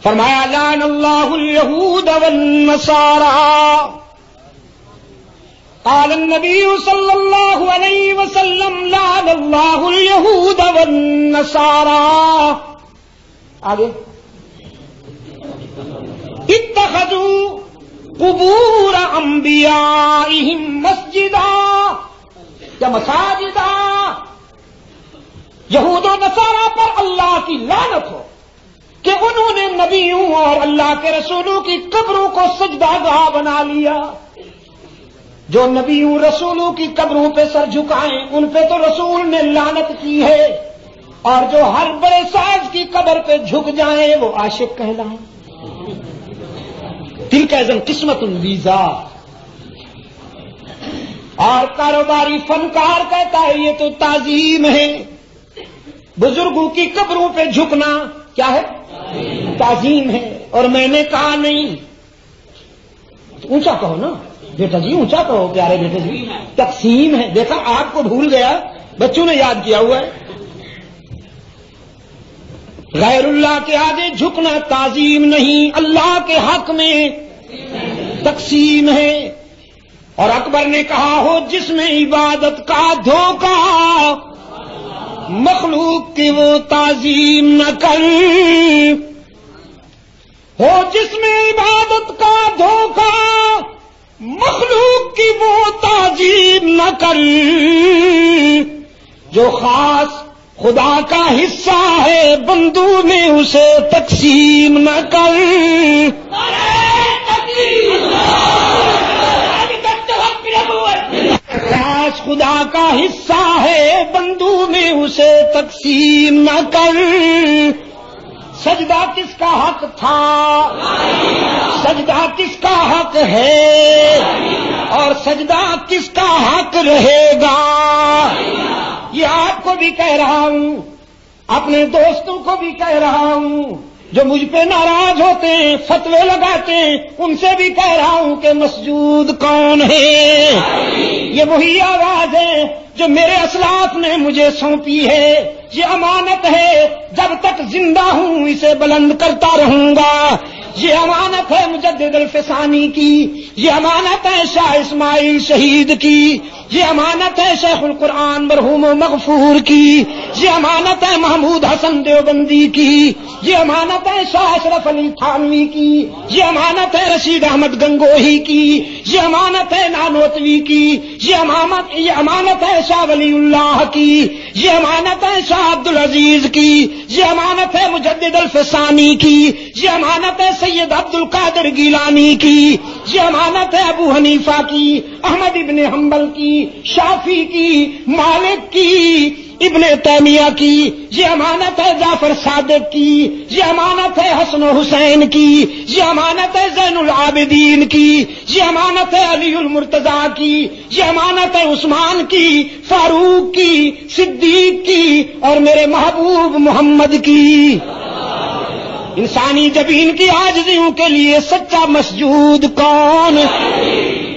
فرمایا لعن اللہ الیہود والنصارى. قال النبی صلی اللہ علیہ وسلم لعن اللہ الیہود والنصارى. آگے اتخذوا قبور انبیائہم مسجدا یا مساجدا. یہود و نصارہ پر اللہ کی لعنت ہو کہ انہوں نے نبیوں اور اللہ کے رسولوں کی قبروں کو سجدہ گاہ بنا لیا. جو نبیوں رسولوں کی قبروں پہ سر جھکائیں ان پہ تو رسول نے لعنت کی ہے، اور جو ہر بڑے ساز کی قبر پہ جھک جائیں وہ عاشق کہلائیں. تلک اذن قسمت ویزا. اور کاروباری فنکار کہتا ہے یہ تو تعظیم ہے. بزرگوں کی قبروں پہ جھکنا کیا ہے؟ تعظیم ہے. اور میں نے کہا نہیں، اونچا کہو نا بیٹا جی، اونچا کہو پیارے بیٹے جی. تقسیم ہے. دیکھا آپ کو بھول گیا، بچوں نے یاد کیا ہوا ہے. غیر اللہ کے آگے جھکنا تعظیم نہیں، اللہ کے حق میں تقسیم ہے. اور اکبر نے کہا ہو جس میں عبادت کا دھوکہ مخلوق کی وہ تعظیم نہ کر. ہو جس میں عبادت کا دھوکہ مخلوق کی وہ تعظیم نہ کر. جو خاص خدا کا حصہ ہے بندوں میں اسے تقسیم نہ کر. خاص خدا کا حصہ ہے بندوں میں اسے تقسیم نہ کر. سجدہ کس کا حق تھا؟ سجدہ کس کا حق ہے؟ اور سجدہ کس کا حق رہے گا؟ یہ آپ کو بھی کہہ رہا ہوں، اپنے دوستوں کو بھی کہہ رہا ہوں جو مجھ پہ ناراض ہوتے ہیں، فتوے لگاتے ہیں، ان سے بھی کہہ رہا ہوں کہ مسجود کون ہے؟ یہ وہی آواز ہے جو میرے اسلاف نے مجھے سونپی ہے. یہ امانت ہے، جب تک زندہ ہوں اسے بلند کرتا رہوں گا. یہ امانت ہے مجدد الفسانی کی، یہ امانت ہے شاہ اسماعیل شہید کی، یہ امانت ہے شیخ القرآن مرحوم و مغفور کی، یہ امانت ہے محمود حسن دیوبندی کی، یہ امانت ہے شاہ اشرف علی تھانوی کی، یہ امانت ہے رشید احمد گنگوہی کی، یہ امانت ہے نانوتوی کی، یہ امانت ہے شاہ ولی اللہ کی، یہ امانت ہے شاہ عبدالعزیز کی، یہ امانت ہے مجدد الفسانی کی، یہ امانت ہے سید عبد القادر گیلانی کی، یہ امانت ہے ابو حنیفہ کی، احمد ابن حنبل کی، شافعی کی، مالک کی، ابن تیمیہ کی، یہ امانت ہے جعفر صادق کی، یہ امانت ہے حسن و حسین کی، یہ امانت ہے زین العابدین کی، یہ امانت ہے علی المرتضیٰ کی، یہ امانت ہے عثمان کی، فاروق کی، صدیق کی اور میرے محبوب محمد کی. انسانی جبین کی عاجزیوں کے لیے سچا مسجود کون؟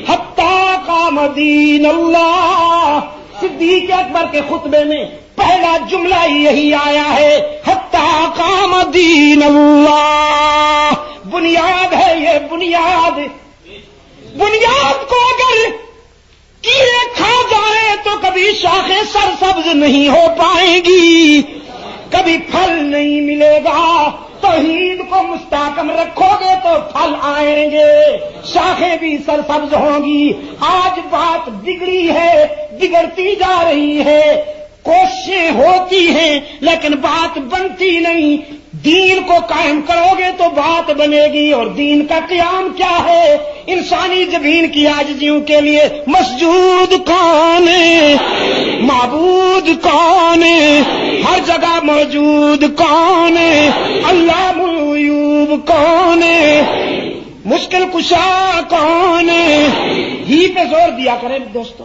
حتیٰ قام دین اللہ. صدیق اکبر کے خطبے میں پہلا جملہ یہی آیا ہے، حتیٰ قام دین اللہ. بنیاد ہے یہ بنیاد. بنیاد کو اگر کیڑے کھا جائے تو کبھی شاخیں سرسبز نہیں ہو پائیں گی، کبھی پھل نہیں ملے گا. توحید کو مستحکم رکھو گے تو پھل آئیں گے، شاخیں بھی سرسبز ہوں گی. آج بات بگڑی ہے، بگڑتی جا رہی ہے، کوششیں ہوتی ہیں لیکن بات بنتی نہیں. دین کو قائم کرو گے تو بات بنے گی. اور دین کا قیام کیا ہے؟ انسانی جبین کی عاجزیوں کے لیے مسجود کون ہے؟ معبود کون ہے؟ ہر جگہ موجود کون ہے؟ علام الغیوب کون ہے؟ مشکل کشا کون ہے؟ ہی پہ زور دیا کریں دوستو.